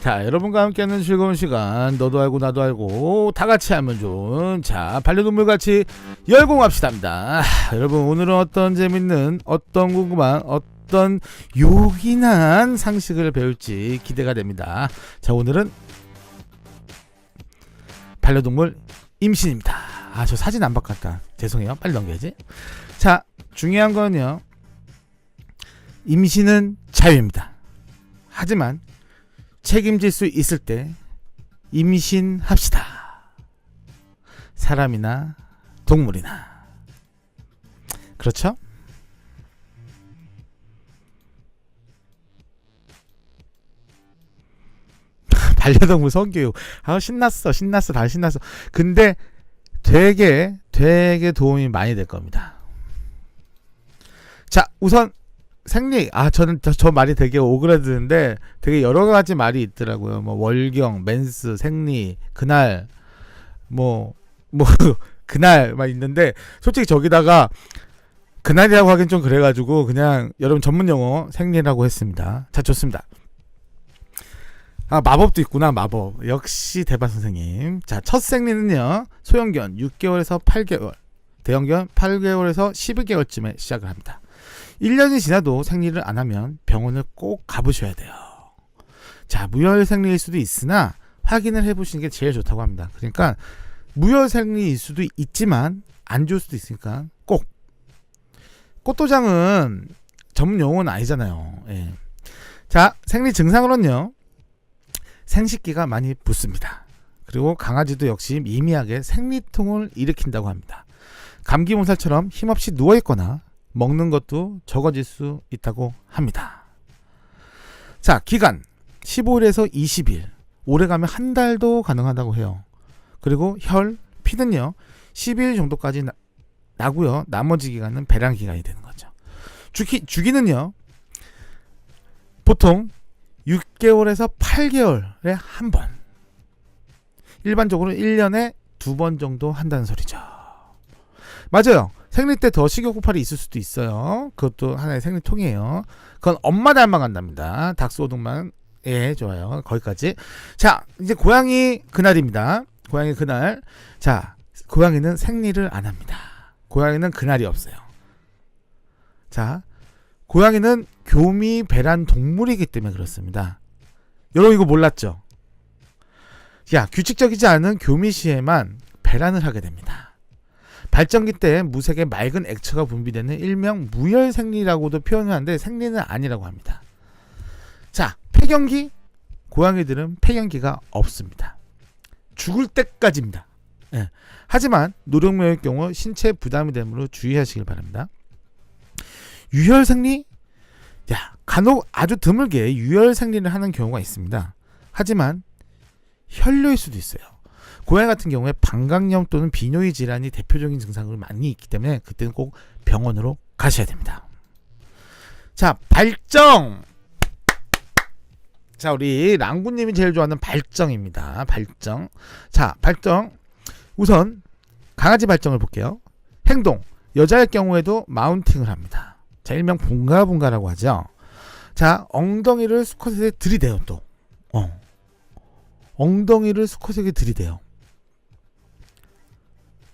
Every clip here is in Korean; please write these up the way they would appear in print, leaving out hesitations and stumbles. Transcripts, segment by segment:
자, 여러분과 함께하는 즐거운 시간, 너도 알고 나도 알고 다 같이 하면 좋은, 자, 반려동물 같이 열공합시다입니다. 여러분, 오늘은 어떤 재밌는, 어떤 궁금한, 어떤 요긴한 상식을 배울지 기대가 됩니다. 자, 오늘은 반려동물 임신입니다. 아, 저 사진 안 바꿨다. 죄송해요. 빨리 넘겨야지. 자, 중요한 거는요, 임신은 자유입니다. 하지만 책임질 수 있을 때 임신합시다. 사람이나 동물이나. 그렇죠? 반려동물 성교육. 아, 신났어. 다 신났어. 근데 되게 도움이 많이 될 겁니다. 자, 우선 생리. 저는 저 말이 되게 오그라드는데 되게 여러 가지 말이 있더라고요. 뭐 월경, 맨스, 생리, 그날, 뭐 그날 막 있는데, 솔직히 저기다가 그날이라고 하긴 좀 그래가지고 그냥 여러분 전문 용어 생리라고 했습니다. 자, 좋습니다. 마법도 있구나. 마법. 역시 대박 선생님. 자, 첫 생리는요, 소형견 6개월에서 8개월, 대형견 8개월에서 12개월쯤에 시작을 합니다. 1년이 지나도 생리를 안 하면 병원을 꼭 가보셔야 돼요. 자, 무혈 생리일 수도 있으나 확인을 해보시는 게 제일 좋다고 합니다. 그러니까 무혈 생리일 수도 있지만 안 좋을 수도 있으니까 꼭. 꽃도장은 전문 용어는 아니잖아요. 예. 자, 생리 증상으로는요, 생식기가 많이 붓습니다. 그리고 강아지도 역시 미미하게 생리통을 일으킨다고 합니다. 감기 몸살처럼 힘없이 누워있거나 먹는 것도 적어질 수 있다고 합니다. 자, 기간 15일에서 20일, 오래가면 한 달도 가능하다고 해요. 그리고 혈, 피는요 10일 정도까지 나고요. 나머지 기간은 배란 기간이 되는 거죠. 주기는요 보통 6개월에서 8개월에 한 번, 일반적으로 1년에 2번 정도 한다는 소리죠. 맞아요. 생리 때 더 식욕고팔이 있을 수도 있어요. 그것도 하나의 생리통이에요. 그건 엄마 닮아간답니다. 닥스오동만. 예, 좋아요. 거기까지. 자, 이제 고양이 그날입니다. 고양이 그날. 자, 고양이는 생리를 안 합니다. 고양이는 그날이 없어요. 자, 고양이는 교미 배란 동물이기 때문에 그렇습니다. 여러분 이거 몰랐죠? 야, 규칙적이지 않은 교미 시에만 배란을 하게 됩니다. 발정기 때 무색의 맑은 액체가 분비되는 일명 무혈생리라고도 표현을 하는데 생리는 아니라고 합니다. 자, 폐경기. 고양이들은 폐경기가 없습니다. 죽을 때까지입니다. 예. 하지만 노령묘일 경우 신체 부담이 되므로 주의하시길 바랍니다. 유혈생리? 야, 간혹 아주 드물게 유혈생리를 하는 경우가 있습니다. 하지만 혈뇨일 수도 있어요. 고양이 같은 경우에 방광염 또는 비뇨기 질환이 대표적인 증상으로 많이 있기 때문에 그때는 꼭 병원으로 가셔야 됩니다. 자, 발정. 자, 우리 랑구님이 제일 좋아하는 발정입니다. 발정. 자, 발정. 우선 강아지 발정을 볼게요. 행동. 여자의 경우에도 마운팅을 합니다. 자, 일명 붕가붕가라고 하죠. 자, 엉덩이를 수컷에게 들이대요. 또 엉덩이를 수컷에게 들이대요.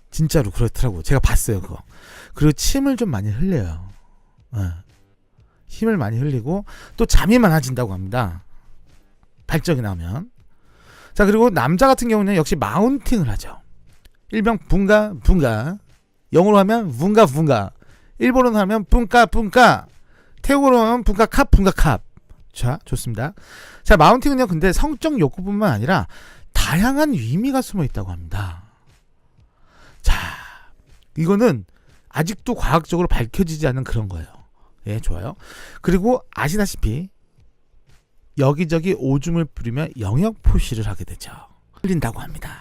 진짜로 그렇더라고. 제가 봤어요, 그거. 그리고 침을 좀 많이 흘려요. 힘을 많이 흘리고 또 잠이 많아진다고 합니다. 발정이 나면. 자, 그리고 남자 같은 경우는 역시 마운팅을 하죠. 일명 붕가. 영어로 하면 붕가. 일본어로 하면 뿡까. 태국어로 하면 붕가캅. 자, 좋습니다. 자, 마운팅은요, 근데 성적 욕구뿐만 아니라 다양한 의미가 숨어 있다고 합니다. 자, 이거는 아직도 과학적으로 밝혀지지 않은 그런 거예요. 예, 좋아요. 그리고 아시다시피 여기저기 오줌을 뿌리며 영역 표시를 하게 되죠. 흘린다고 합니다.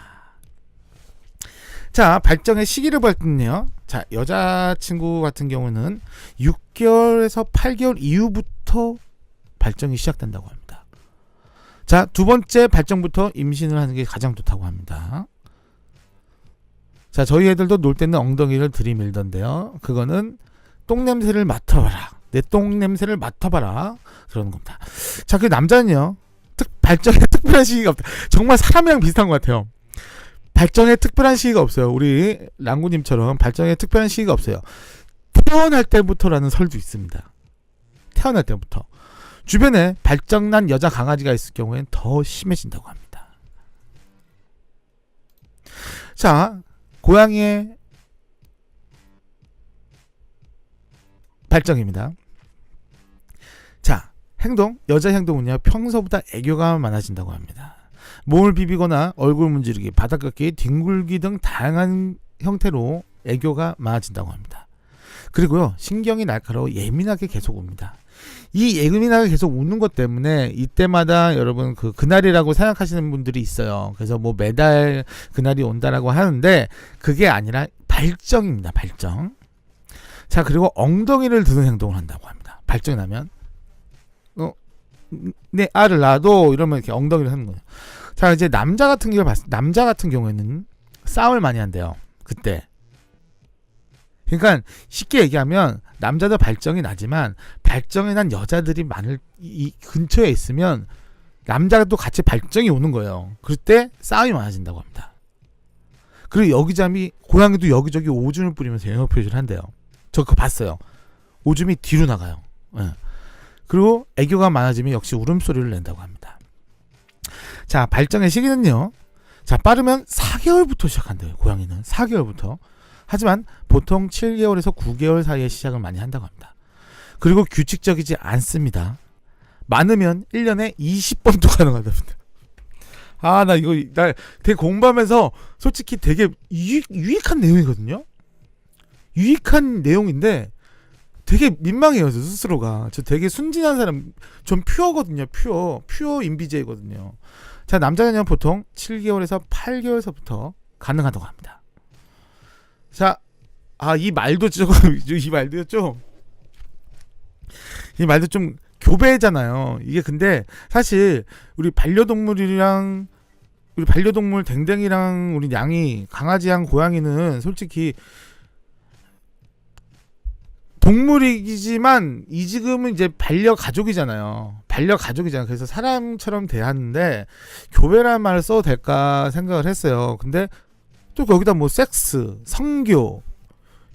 자, 발정의 시기를 볼 때는요, 자, 여자친구 같은 경우는 6개월에서 8개월 이후부터 발정이 시작된다고 합니다. 자, 두 번째 발정부터 임신을 하는 게 가장 좋다고 합니다. 자, 저희 애들도 놀 때는 엉덩이를 들이밀던데요. 그거는 똥냄새를 맡아봐라. 내 똥냄새를 맡아봐라. 그러는 겁니다. 자, 그 남자는요, 발정에 특별한 시기가 없다. 정말 사람이랑 비슷한 것 같아요. 발정에 특별한 시기가 없어요. 우리 랑구님처럼 발정에 특별한 시기가 없어요. 태어날 때부터라는 설도 있습니다. 태어날 때부터. 주변에 발정난 여자 강아지가 있을 경우에는 더 심해진다고 합니다. 자, 고양이의 발정입니다. 자, 행동, 여자 행동은요, 평소보다 애교가 많아진다고 합니다. 몸을 비비거나 얼굴 문지르기, 바닥 깎기, 뒹굴기 등 다양한 형태로 애교가 많아진다고 합니다. 그리고요, 신경이 날카로워 예민하게 계속 웁니다. 이 예민하게 계속 우는 것 때문에 이때마다 여러분 그날이라고 생각하시는 분들이 있어요. 그래서 뭐 매달 그날이 온다라고 하는데 그게 아니라 발정입니다. 발정. 자, 그리고 엉덩이를 드는 행동을 한다고 합니다. 발정이 나면 내 알을 놔도 이러면 이렇게 엉덩이를 하는 거예요. 자, 이제 남자 같은 경우에는 싸움을 많이 한대요. 그때. 그러니까 쉽게 얘기하면 남자도 발정이 나지만 발정이 난 여자들이 많을 이 근처에 있으면 남자가 또 같이 발정이 오는 거예요. 그럴 때 싸움이 많아진다고 합니다. 그리고 여기저기 고양이도 여기저기 오줌을 뿌리면서 영역 표시를 한대요. 저 그거 봤어요. 오줌이 뒤로 나가요. 네. 그리고 애교가 많아지면 역시 울음소리를 낸다고 합니다. 자, 발정의 시기는요. 자, 빠르면 4개월부터 시작한대요. 고양이는 4개월부터. 하지만 보통 7개월에서 9개월 사이에 시작을 많이 한다고 합니다. 그리고 규칙적이지 않습니다. 많으면 1년에 20번도 가능하답니다. 아, 나 되게 공부하면서 솔직히 되게 유익한 내용이거든요. 유익한 내용인데 되게 민망해요, 저 스스로가. 저 되게 순진한 사람, 좀 퓨어거든요. 퓨어 인비제이거든요. 자, 남자는 보통 7개월에서 8개월서부터 가능하다고 합니다. 자, 이 말도 좀 교배잖아요. 이게 근데 사실 우리 반려동물 댕댕이랑 우리 양이, 강아지랑 고양이는 솔직히 동물이지만 이 지금은 이제 반려가족이잖아요. 그래서 사람처럼 대하는데 교배라는 말을 써도 될까 생각을 했어요. 근데 또 거기다 뭐 섹스, 성교,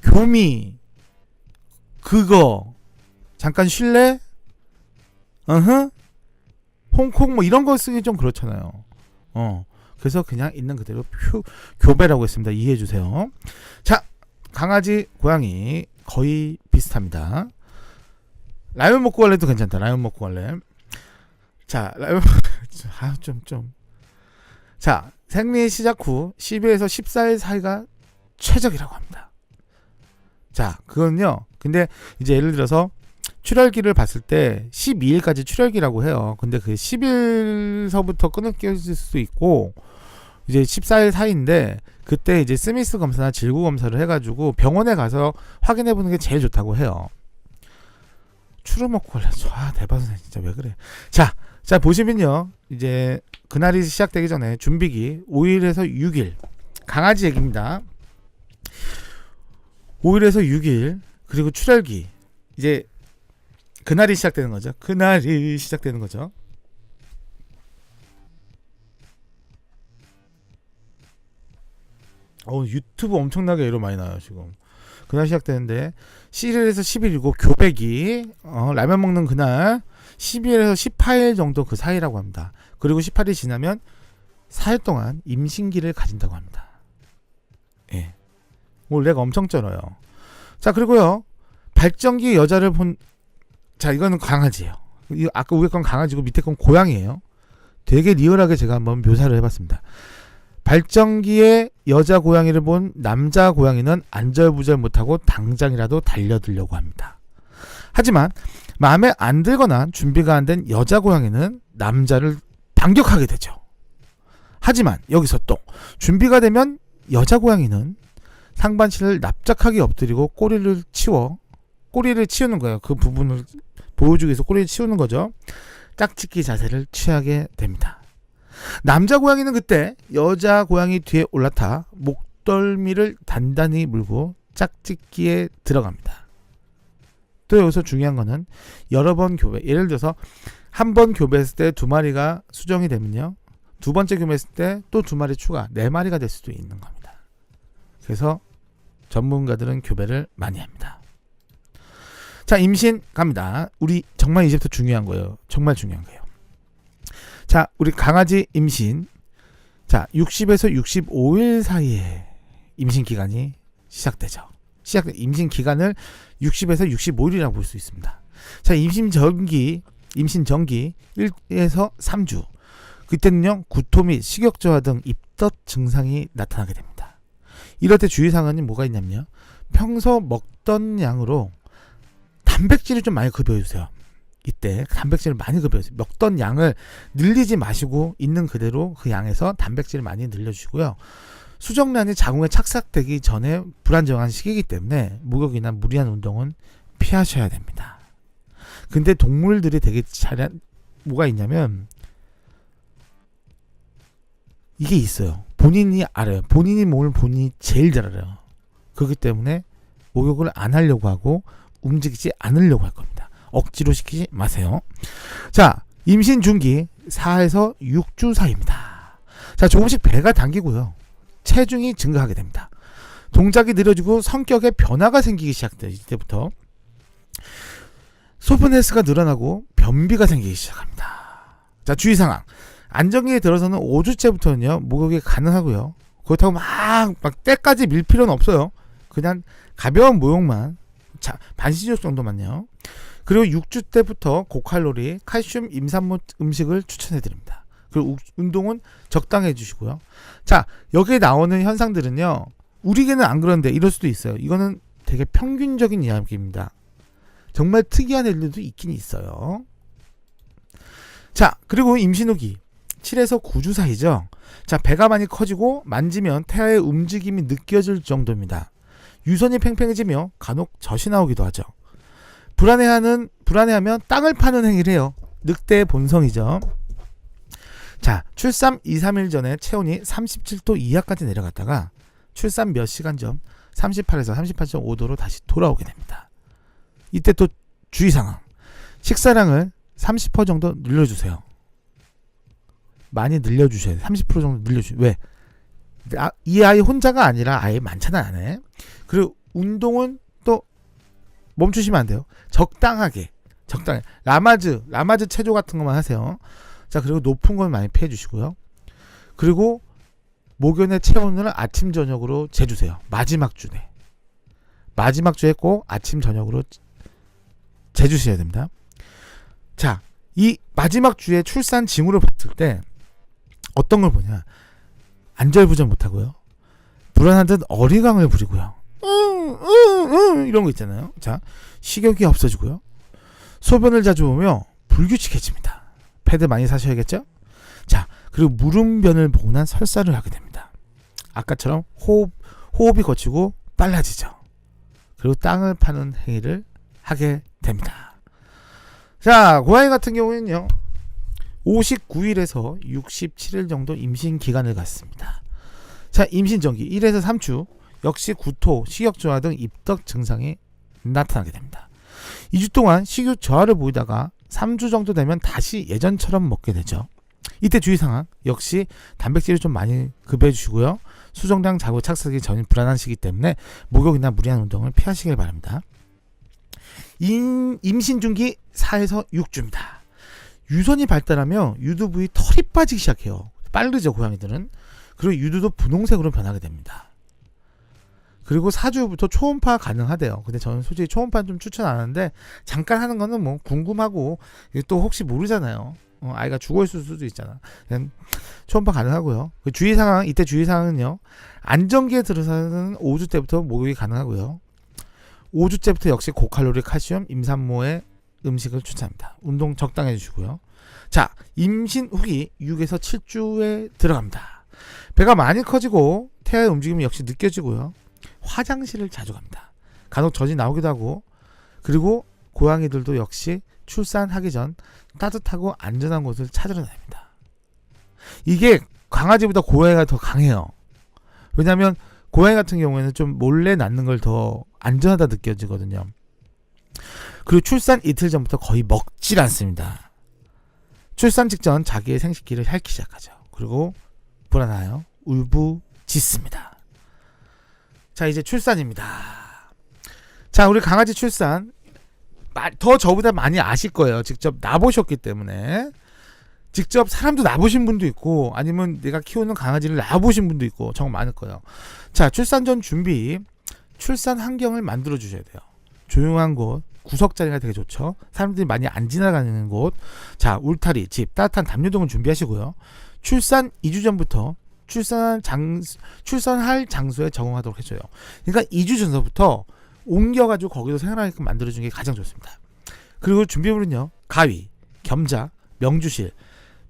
교미, 그거, 잠깐 쉴래? 홍콩 뭐 이런 거 쓰기 좀 그렇잖아요. 그래서 그냥 있는 그대로 교배라고 했습니다. 이해해 주세요. 자, 강아지, 고양이 거의 비슷합니다. 라면 먹고 갈래도 괜찮다. 라면 먹고 갈래. 자, 라면 자, 생리 시작 후 12에서 14일 사이가 최적이라고 합니다. 자, 그건요. 근데 이제 예를 들어서 출혈기를 봤을 때 12일까지 출혈기라고 해요. 근데 그 10일서부터 끊어질 수도 있고 이제 14일 사이인데 그때 이제 스미스 검사나 질구 검사를 해가지고 병원에 가서 확인해보는 게 제일 좋다고 해요. 추루 먹고 갈래. 대박이네 진짜. 왜 그래. 자 보시면요. 이제 그날이 시작되기 전에 준비기 5일에서 6일 강아지 얘기입니다. 5일에서 6일 그리고 출혈기 이제 그날이 시작되는 거죠. 유튜브 엄청나게 에러 많이 나요 지금. 그날 시작되는데 11일에서 10일이고 교배기 라면 먹는 그날 12일에서 18일 정도 그 사이라고 합니다. 그리고 18일 지나면 4일 동안 임신기를 가진다고 합니다. 예. 원래가 엄청 쩔어요. 자, 그리고요 발정기 여자를 자, 이거는 강아지예요. 아까 위에 건 강아지고 밑에 건 고양이에요. 되게 리얼하게 제가 한번 묘사를 해봤습니다. 발정기에 여자 고양이를 본 남자 고양이는 안절부절 못하고 당장이라도 달려들려고 합니다. 하지만 마음에 안 들거나 준비가 안 된 여자 고양이는 남자를 반격하게 되죠. 하지만 여기서 또 준비가 되면 여자 고양이는 상반신을 납작하게 엎드리고 꼬리를 치우는 거예요. 그 부분을 보여주기 위해서 꼬리를 치우는 거죠. 짝짓기 자세를 취하게 됩니다. 남자 고양이는 그때 여자 고양이 뒤에 올라타 목덜미를 단단히 물고 짝짓기에 들어갑니다. 또 여기서 중요한 거는 여러 번 교배. 예를 들어서 한 번 교배했을 때 2마리가 수정이 되면요, 두 번째 교배했을 때 또 2마리 추가 4마리가 될 수도 있는 겁니다. 그래서 전문가들은 교배를 많이 합니다. 자, 임신 갑니다. 우리 정말 이제부터 중요한 거예요. 정말 중요한 거예요. 자, 우리 강아지 임신. 자, 60에서 65일 사이에 임신 기간이 시작되죠. 임신 기간을 60에서 65일이라고 볼 수 있습니다. 자, 임신 전기 1에서 3주. 그때는요, 구토 및 식욕 저하 등 입덧 증상이 나타나게 됩니다. 이럴 때 주의사항은 뭐가 있냐면요, 평소 먹던 양으로 단백질을 좀 많이 급여주세요. 이때 단백질을 많이 급여주세요. 먹던 양을 늘리지 마시고 있는 그대로 그 양에서 단백질을 많이 늘려주시고요. 수정란이 자궁에 착삭되기 전에 불안정한 시기이기 때문에 목욕이나 무리한 운동은 피하셔야 됩니다. 근데 동물들이 되게 뭐가 있냐면 이게 있어요. 본인이 알아요. 본인이 몸을 본인이 제일 잘 알아요. 그렇기 때문에 목욕을 안 하려고 하고 움직이지 않으려고 할 겁니다. 억지로 시키지 마세요. 자, 임신 중기 4에서 6주 사이입니다. 자, 조금씩 배가 당기고요, 체중이 증가하게 됩니다. 동작이 느려지고 성격에 변화가 생기기 시작돼요. 이때부터 소프트네스가 늘어나고 변비가 생기기 시작합니다. 자, 주의사항. 안정기에 들어서는 5주째부터는요, 목욕이 가능하고요. 그렇다고 막 때까지 밀 필요는 없어요. 그냥 가벼운 목욕만, 반시족 정도만요. 그리고 6주 때부터 고칼로리, 칼슘, 임산모 음식을 추천해드립니다. 그리고 운동은 적당히 해주시고요. 자, 여기에 나오는 현상들은요, 우리에게는 안 그런데 이럴 수도 있어요. 이거는 되게 평균적인 이야기입니다. 정말 특이한 애들도 있긴 있어요. 자, 그리고 임신 후기 7에서 9주 사이죠. 자, 배가 많이 커지고 만지면 태아의 움직임이 느껴질 정도입니다. 유선이 팽팽해지며 간혹 젖이 나오기도 하죠. 불안해하면 땅을 파는 행위를 해요. 늑대의 본성이죠. 자, 출산 2-3일 전에 체온이 37도 이하까지 내려갔다가 출산 몇 시간 전 38에서 38.5도로 다시 돌아오게 됩니다. 이때 또 주의사항. 식사량을 30% 정도 늘려주세요. 많이 늘려주셔야 돼요. 30% 정도 늘려주세요. 왜? 이 아이 혼자가 아니라 아이 많잖아, 안에. 그리고 운동은 또 멈추시면 안 돼요. 적당히. 라마즈 체조 같은 것만 하세요. 자, 그리고 높은 건 많이 피해 주시고요. 그리고 모견의 체온을 아침 저녁으로 재주세요. 마지막 주에 꼭 아침 저녁으로 재주셔야 됩니다. 자, 이 마지막 주에 출산 징후를 봤을 때 어떤 걸 보냐, 안절부절 못하고요, 불안한 듯 어리광을 부리고요, 이런 거 있잖아요. 자, 식욕이 없어지고요, 소변을 자주 보며 불규칙해집니다. 패드 많이 사셔야겠죠. 자, 그리고 물음변을 보고 난 설사를 하게 됩니다. 아까처럼 호흡이 거치고 빨라지죠. 그리고 땅을 파는 행위를 하게 됩니다. 자, 고양이 같은 경우에는요, 59일에서 67일 정도 임신 기간을 갖습니다. 자, 임신 전기 1에서 3주, 역시 구토, 식욕 저하 등 입덧 증상이 나타나게 됩니다. 2주 동안 식욕 저하를 보이다가 3주 정도 되면 다시 예전처럼 먹게 되죠. 이때 주의사항, 역시 단백질을 좀 많이 급여해 주시고요. 수정량 자고 착삭이 전인 불안한 시기 때문에 목욕이나 무리한 운동을 피하시길 바랍니다. 임신 중기 4에서 6주입니다. 유선이 발달하며 유두 부위 털이 빠지기 시작해요. 빠르죠, 고양이들은. 그리고 유두도 분홍색으로 변하게 됩니다. 그리고 4주부터 초음파 가능하대요. 근데 저는 솔직히 초음파는 좀 추천 안 하는데, 잠깐 하는 거는 뭐 궁금하고 또 혹시 모르잖아요. 아이가 죽어 있을 수도 있잖아. 초음파 가능하고요. 주의사항, 이때 주의사항은요, 안정기에 들어서는 5주 때부터 목욕이 가능하고요. 5주째부터 역시 고칼로리, 칼슘, 임산모의 음식을 추천합니다. 운동 적당히 해주시고요. 자, 임신 후기 6에서 7주에 들어갑니다. 배가 많이 커지고 태아의 움직임이 역시 느껴지고요. 화장실을 자주 갑니다. 간혹 젖이 나오기도 하고, 그리고 고양이들도 역시 출산하기 전 따뜻하고 안전한 곳을 찾으러 다닙니다. 이게 강아지보다 고양이가 더 강해요. 왜냐하면 고양이 같은 경우에는 좀 몰래 낳는 걸 더 안전하다 느껴지거든요. 그리고 출산 이틀 전부터 거의 먹질 않습니다. 출산 직전 자기의 생식기를 핥기 시작하죠. 그리고 불안하여 울부짖습니다. 자, 이제 출산입니다. 자, 우리 강아지 출산 더 저보다 많이 아실 거예요. 직접 낳아보셨기 때문에. 직접 사람도 낳아보신 분도 있고 아니면 내가 키우는 강아지를 낳아보신 분도 있고 정말 많을 거예요. 자, 출산 전 준비, 출산 환경을 만들어 주셔야 돼요. 조용한 곳, 구석자리가 되게 좋죠. 사람들이 많이 안 지나가는 곳. 자, 울타리, 집, 따뜻한 담요 등을 준비하시고요. 출산 2주 전부터 출산할 장소에 적응하도록 해줘요. 그러니까 2주 전서부터 옮겨가지고 거기서 생활하게끔 만들어주는 게 가장 좋습니다. 그리고 준비물은요, 가위, 겸자, 명주실을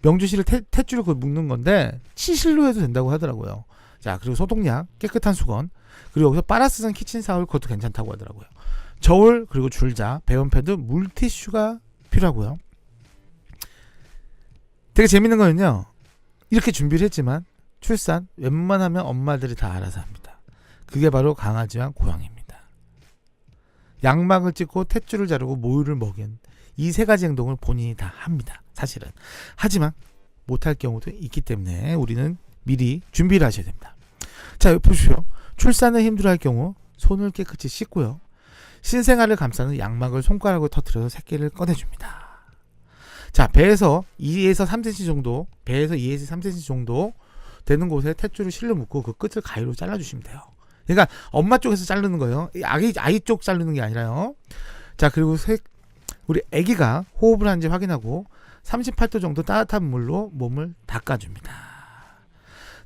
탯줄을 묶는 건데 치실로 해도 된다고 하더라고요. 자, 그리고 소독약, 깨끗한 수건, 그리고 여기서 빠라스산 키친사울, 그것도 괜찮다고 하더라고요. 저울, 그리고 줄자, 배원패드, 물티슈가 필요하고요. 되게 재밌는 거는요, 이렇게 준비를 했지만 출산 웬만하면 엄마들이 다 알아서 합니다. 그게 바로 강아지와 고양이입니다. 양막을 찢고 탯줄을 자르고 모유를 먹인 이 세 가지 행동을 본인이 다 합니다. 사실은. 하지만 못할 경우도 있기 때문에 우리는 미리 준비를 하셔야 됩니다. 자, 보십시오. 출산을 힘들어할 경우 손을 깨끗이 씻고요. 신생아를 감싸는 양막을 손가락으로 터뜨려서 새끼를 꺼내줍니다. 자, 배에서 2에서 3cm 정도 되는 곳에 탯줄을 실로 묶고 그 끝을 가위로 잘라주시면 돼요. 그러니까 엄마 쪽에서 자르는 거예요. 아이 쪽 자르는 게 아니라요. 자, 그리고 우리 아기가 호흡을 하는지 확인하고 38도 정도 따뜻한 물로 몸을 닦아줍니다.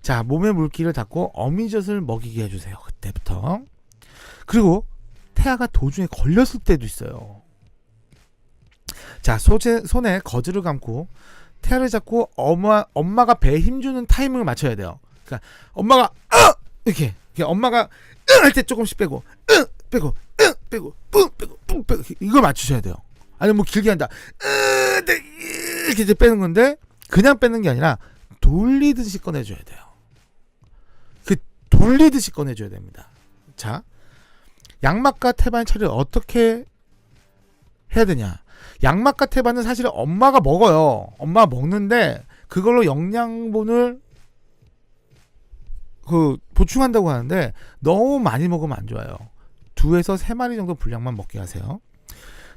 자, 몸에 물기를 닦고 어미젖을 먹이게 해주세요. 그때부터. 그리고 태아가 도중에 걸렸을 때도 있어요. 자, 손에 거즈를 감고 태아를 잡고 엄마가 배에 힘주는 타이밍을 맞춰야 돼요. 그러니까 엄마가 이렇게 엄마가 할 때 조금씩 빼고 빼고 이걸 맞추셔야 돼요. 아니면 뭐 길게 한다 이렇게 이제 빼는 건데 그냥 빼는 게 아니라 돌리듯이 꺼내줘야 돼요. 돌리듯이 꺼내줘야 됩니다. 자, 양막과 태반의 처리를 어떻게 해야 되냐. 양막과 태반은 사실 엄마가 먹어요. 엄마가 먹는데 그걸로 영양분을 보충한다고 하는데 너무 많이 먹으면 안 좋아요. 2에서 3마리 정도 분량만 먹게 하세요.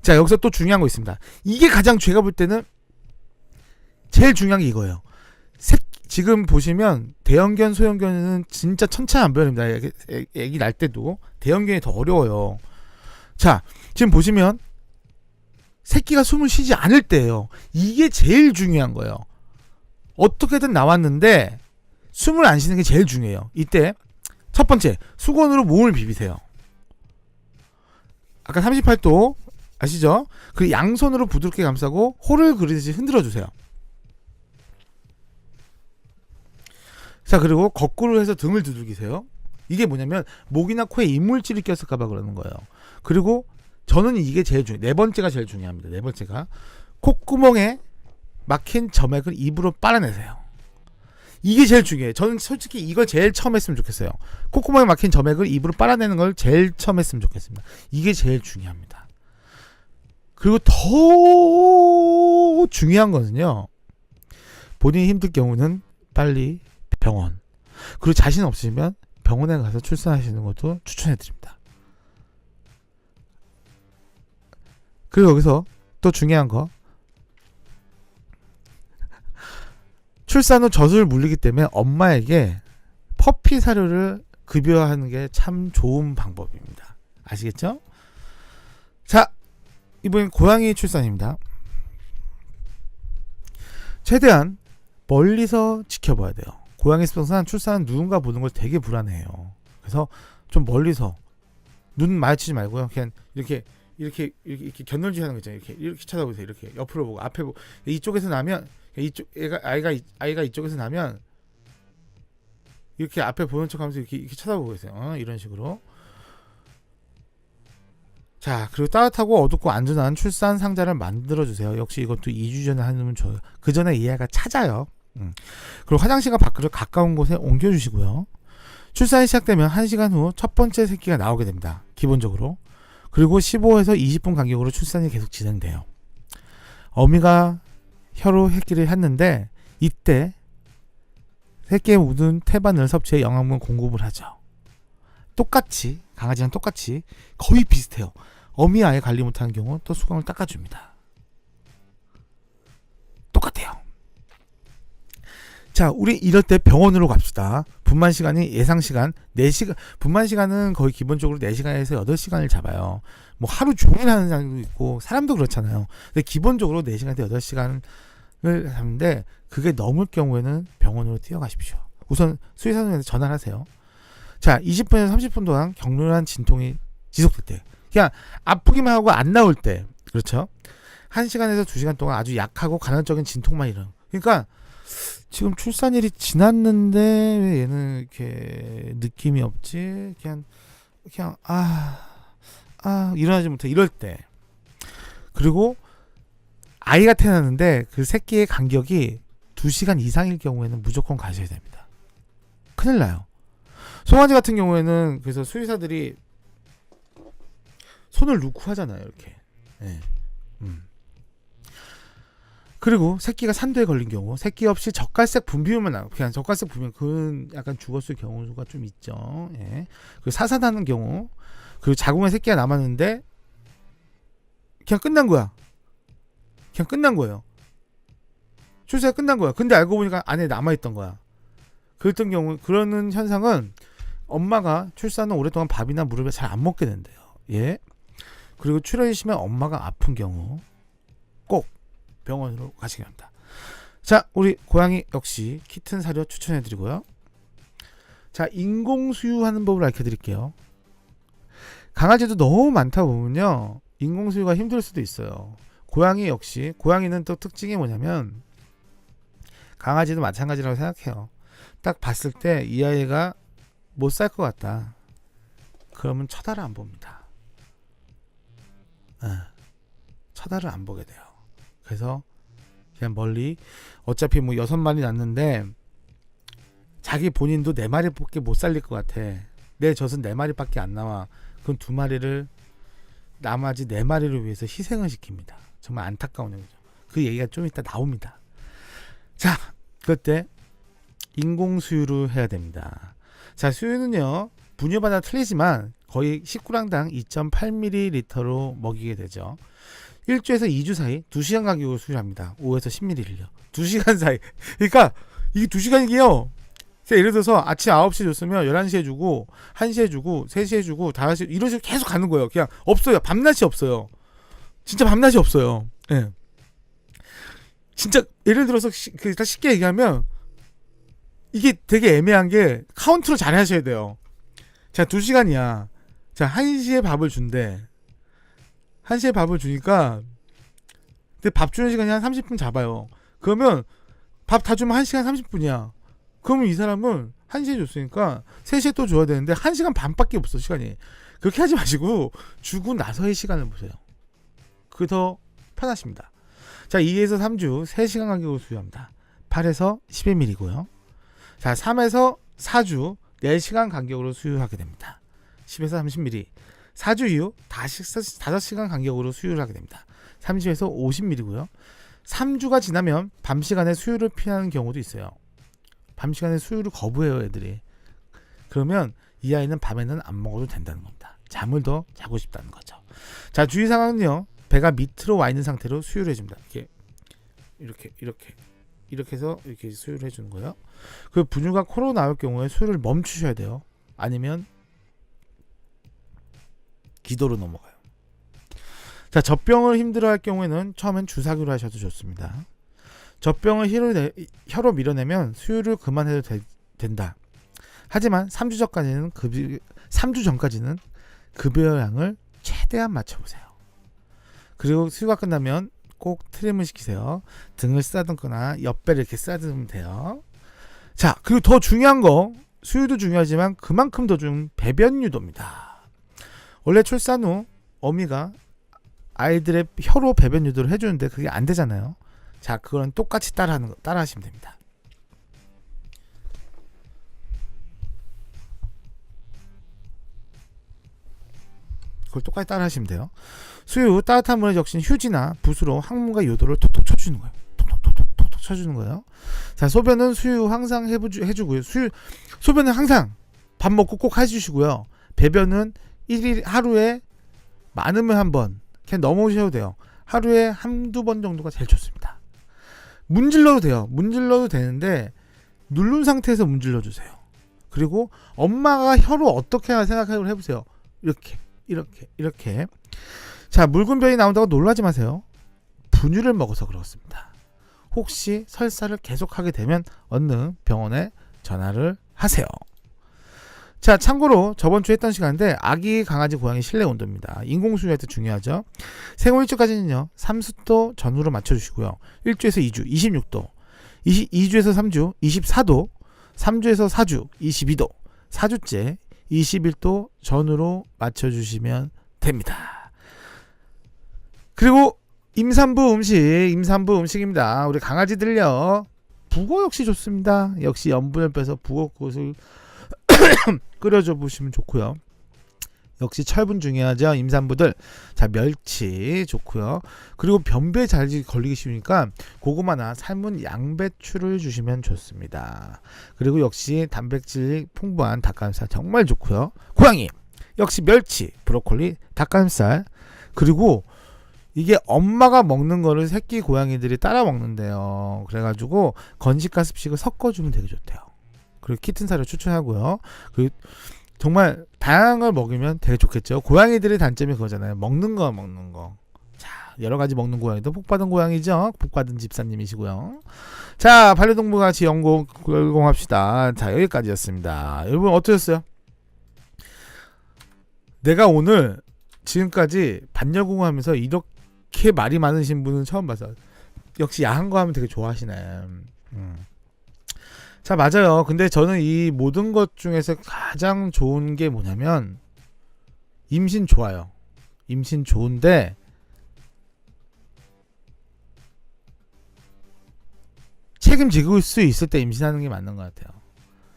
자, 여기서 또 중요한 거 있습니다. 이게 가장 제가 볼 때는 제일 중요한 게 이거예요. 지금 보시면 대형견, 소형견은 진짜 천차만별입니다. 애기 날 때도 대형견이 더 어려워요. 자, 지금 보시면 새끼가 숨을 쉬지 않을 때예요. 이게 제일 중요한 거예요. 어떻게든 나왔는데 숨을 안 쉬는 게 제일 중요해요. 이때 첫 번째, 수건으로 몸을 비비세요. 아까 38도 아시죠? 그리고 양손으로 부드럽게 감싸고 호를 그리듯이 흔들어 주세요. 자, 그리고 거꾸로 해서 등을 두들기세요. 이게 뭐냐면 목이나 코에 이물질이 꼈을까봐 그러는 거예요. 그리고 저는 이게 제일 중요해요. 네 번째가 제일 중요합니다. 네 번째가 콧구멍에 막힌 점액을 입으로 빨아내세요. 이게 제일 중요해요. 저는 솔직히 이걸 제일 처음 했으면 좋겠어요. 콧구멍에 막힌 점액을 입으로 빨아내는 걸 제일 처음 했으면 좋겠습니다. 이게 제일 중요합니다. 그리고 더 중요한 것은요, 본인이 힘들 경우는 빨리 병원, 그리고 자신 없으시면 병원에 가서 출산하시는 것도 추천해드립니다. 그리고 여기서 또 중요한 거, 출산 후 젖을 물리기 때문에 엄마에게 퍼피 사료를 급여하는 게 참 좋은 방법입니다. 아시겠죠? 자, 이번엔 고양이 출산입니다. 최대한 멀리서 지켜봐야 돼요. 고양이 습성상 출산은 누군가 보는 걸 되게 불안해해요. 그래서 좀 멀리서 눈 마주치지 말고요. 그냥 이렇게 견눈질 하는 거 있잖아요. 이렇게 쳐다보세요. 이렇게 옆으로 보고 앞에 보고 이쪽에서 나면 아이가 이쪽에서 나면 이렇게 앞에 보는 척하면서 이렇게 쳐다보고 계세요. 이런 식으로. 자, 그리고 따뜻하고 어둡고 안전한 출산 상자를 만들어주세요. 역시 이것도 2주 전에 하면 좋아요. 그 전에 이 아이가 찾아요. 그리고 화장실과 밖으로 가까운 곳에 옮겨주시고요. 출산이 시작되면 1시간 후 첫 번째 새끼가 나오게 됩니다. 기본적으로. 그리고 15에서 20분 간격으로 출산이 계속 진행돼요. 어미가 혀로 새끼를 했는데 이때 새끼에 묻은 태반을 섭취해 영양분 공급을 하죠. 똑같이 강아지랑 똑같이 거의 비슷해요. 어미 아예 관리 못하는 경우 또 수건을 닦아줍니다. 똑같아요. 자, 우리 이럴 때 병원으로 갑시다. 분만 시간이 예상 시간 4시간, 분만 시간은 거의 기본적으로 4시간에서 8시간을 잡아요. 뭐 하루 종일 하는 사람도 있고 사람도 그렇잖아요. 근데 기본적으로 4시간에서 8시간을 하는데 그게 넘을 경우에는 병원으로 뛰어가십시오. 우선 수의사님한테 전화를 하세요. 자, 20분에서 30분 동안 격렬한 진통이 지속될 때, 그냥 아프기만 하고 안 나올 때, 그렇죠? 1시간에서 2시간 동안 아주 약하고 간헐적인 진통만 일어나요. 그러니까 지금 출산일이 지났는데 왜 얘는 이렇게 느낌이 없지? 그냥 일어나지 못해. 이럴 때. 그리고 아이가 태어났는데 그 새끼의 간격이 2시간 이상일 경우에는 무조건 가셔야 됩니다. 큰일 나요. 송아지 같은 경우에는 그래서 수의사들이 손을 놓고 하잖아요, 이렇게. 네. 그리고 새끼가 산도에 걸린 경우, 새끼 없이 젓갈색 분비물만 나고, 그냥 젓갈색 분비물, 그건 약간 죽었을 경우가 좀 있죠. 예. 그리고 사산하는 경우, 그리고 자궁에 새끼가 남았는데 그냥 끝난 거야. 그냥 끝난 거예요. 출세가 끝난 거야. 근데 알고 보니까 안에 남아있던 거야. 그랬던 경우, 그러는 현상은 엄마가 출산 후 오랫동안 밥이나 물을 잘 안 먹게 된대요. 예. 그리고 출혈이 심한 엄마가 아픈 경우 꼭 병원으로 가시기 합니다. 자, 우리 고양이 역시 키튼 사료 추천해드리고요. 자, 인공수유하는 법을 알려드릴게요. 강아지도 너무 많다 보면요, 인공수유가 힘들 수도 있어요. 고양이 역시, 고양이는 또 특징이 뭐냐면, 강아지도 마찬가지라고 생각해요. 딱 봤을 때 이 아이가 못 살 것 같다. 그러면 쳐다를 안 봅니다. 쳐다를 안 보게 돼요. 그래서 그냥 멀리, 어차피 뭐 6마리 낳는데 자기 본인도 4마리밖에 못 살릴 것 같아. 내 젖은 4마리밖에 안 나와. 그럼 2마리를, 나머지 4마리를 위해서 희생을 시킵니다. 정말 안타까운 얘기죠. 그 얘기가 좀 이따 나옵니다. 자, 그때 인공수유를 해야 됩니다. 자, 수유는요, 분유마다 틀리지만 거의 10g당 2.8ml로 먹이게 되죠. 1주에서 2주 사이 2시간 간격으로 수유합니다. 5에서 10ml를요. 2시간 사이. 그러니까 이게 2시간이게요. 예를 들어서 아침 9시에 줬으면 11시에 주고, 1시에 주고, 3시에 주고, 5시, 이런 식으로 계속 가는 거예요. 그냥 없어요. 밤낮이 없어요. 진짜 밤낮이 없어요. 예. 진짜 예를 들어서 일단 쉽게 얘기하면 이게 되게 애매한 게 카운트로 잘 하셔야 돼요. 자, 2시간이야. 자, 1시에 밥을 준대. 1시에 밥을 주니까, 근데 밥 주는 시간이 한 30분 잡아요. 그러면 밥 다 주면 1시간 30분이야. 그러면 이 사람은 1시에 줬으니까 3시에 또 줘야 되는데 1시간 반밖에 없어, 시간이. 그렇게 하지 마시고 주고 나서의 시간을 보세요. 그게 더 편하십니다. 자, 2에서 3주 3시간 간격으로 수유합니다. 8에서 11ml고요. 자, 3에서 4주 4시간 간격으로 수유하게 됩니다. 10에서 30ml. 4주 이후 다시 5시간 간격으로 수유를 하게 됩니다. 30에서 50ml고요. 3주가 지나면 밤 시간에 수유를 피하는 경우도 있어요. 밤 시간에 수유를 거부해요, 애들이. 그러면 이 아이는 밤에는 안 먹어도 된다는 겁니다. 잠을 더 자고 싶다는 거죠. 자, 주의사항은요, 배가 밑으로 와 있는 상태로 수유를 해줍니다. 이렇게 해서 이렇게 수유를 해주는 거예요. 그 분유가 코로 나올 경우에 수유를 멈추셔야 돼요. 아니면 기도로 넘어가요. 자, 젖병을 힘들어할 경우에는 처음엔 주사기로 하셔도 좋습니다. 젖병을 혀로 밀어내면 수유를 그만해도 된다. 하지만 3주 전까지는 급여량을 최대한 맞춰보세요. 그리고 수유가 끝나면 꼭 트림을 시키세요. 등을 쓰다듬거나 옆배를 이렇게 쓰다듬으면 돼요. 자, 그리고 더 중요한 거, 수유도 중요하지만 그만큼 더 중요한 배변 유도입니다. 원래 출산 후 어미가 아이들의 혀로 배변 유도를 해주는데 그게 안 되잖아요. 자, 그건 똑같이 따라하시면 됩니다. 그걸 똑같이 따라하시면 돼요. 수유 후 따뜻한 물에 적신 휴지나 붓으로 항문과 요도를 톡톡 쳐주는 거예요. 톡톡톡. 쳐주는 거예요. 자, 소변은 수유 항상 해주고요. 소변은 항상 밥 먹고 꼭 해주시고요. 배변은 하루에 많으면 한 번, 그냥 넘어오셔도 돼요. 하루에 한두 번 정도가 제일 좋습니다. 문질러도 돼요. 문질러도 되는데 누른 상태에서 문질러 주세요. 그리고 엄마가 혀로 어떻게 하나 생각을 해보세요. 이렇게. 자, 묽은 변이 나온다고 놀라지 마세요. 분유를 먹어서 그렇습니다. 혹시 설사를 계속하게 되면 얼른 병원에 전화를 하세요. 자, 참고로 저번 주에 했던 시간인데 아기, 강아지, 고양이 실내 온도입니다. 인공수유할 때 중요하죠. 생후 1주까지는요 30도 전후로 맞춰주시고요. 1주에서 2주 26도, 2주에서 3주 24도, 3주에서 4주 22도, 4주째 21도 전후로 맞춰주시면 됩니다. 그리고 임산부 음식입니다. 우리 강아지들요, 북어 역시 좋습니다. 역시 염분을 빼서 북어국을 끓여줘 보시면 좋고요. 역시 철분 중요하죠. 임산부들. 자, 멸치 좋고요. 그리고 변비에 잘 걸리기 쉬우니까 고구마나 삶은 양배추를 주시면 좋습니다. 그리고 역시 단백질 풍부한 닭가슴살 정말 좋고요. 고양이 역시 멸치, 브로콜리, 닭가슴살. 그리고 이게 엄마가 먹는 거를 새끼 고양이들이 따라 먹는데요. 그래가지고 건식가습식을 섞어주면 되게 좋대요. 그리고 키튼 사료 추천하고요. 그리고 정말 다양한 걸 먹이면 되게 좋겠죠. 고양이들의 단점이 그거잖아요. 먹는 거. 자, 여러 가지 먹는 고양이도 복받은 고양이죠. 복받은 집사님이시고요. 자, 반려동물 같이 열공합시다. 자, 여기까지였습니다. 여러분 어떠셨어요? 내가 오늘 지금까지 반려공하면서 이렇게 말이 많으신 분은 처음 봐서. 역시 야한 거 하면 되게 좋아하시네. 자, 맞아요. 근데 저는 이 모든 것 중에서 가장 좋은 게 뭐냐면 임신 좋아요. 임신 좋은데 책임질 수 있을 때 임신하는 게 맞는 것 같아요.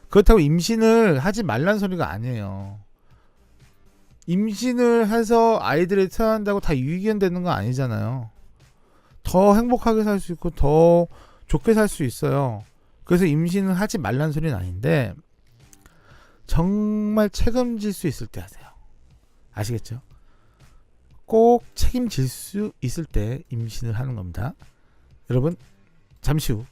그렇다고 임신을 하지 말란 소리가 아니에요. 임신을 해서 아이들이 태어난다고 다 유익이 되는 건 아니잖아요. 더 행복하게 살 수 있고 더 좋게 살 수 있어요. 그래서 임신을 하지 말란 소리는 아닌데 정말 책임질 수 있을 때 하세요. 아시겠죠? 꼭 책임질 수 있을 때 임신을 하는 겁니다. 여러분 잠시 후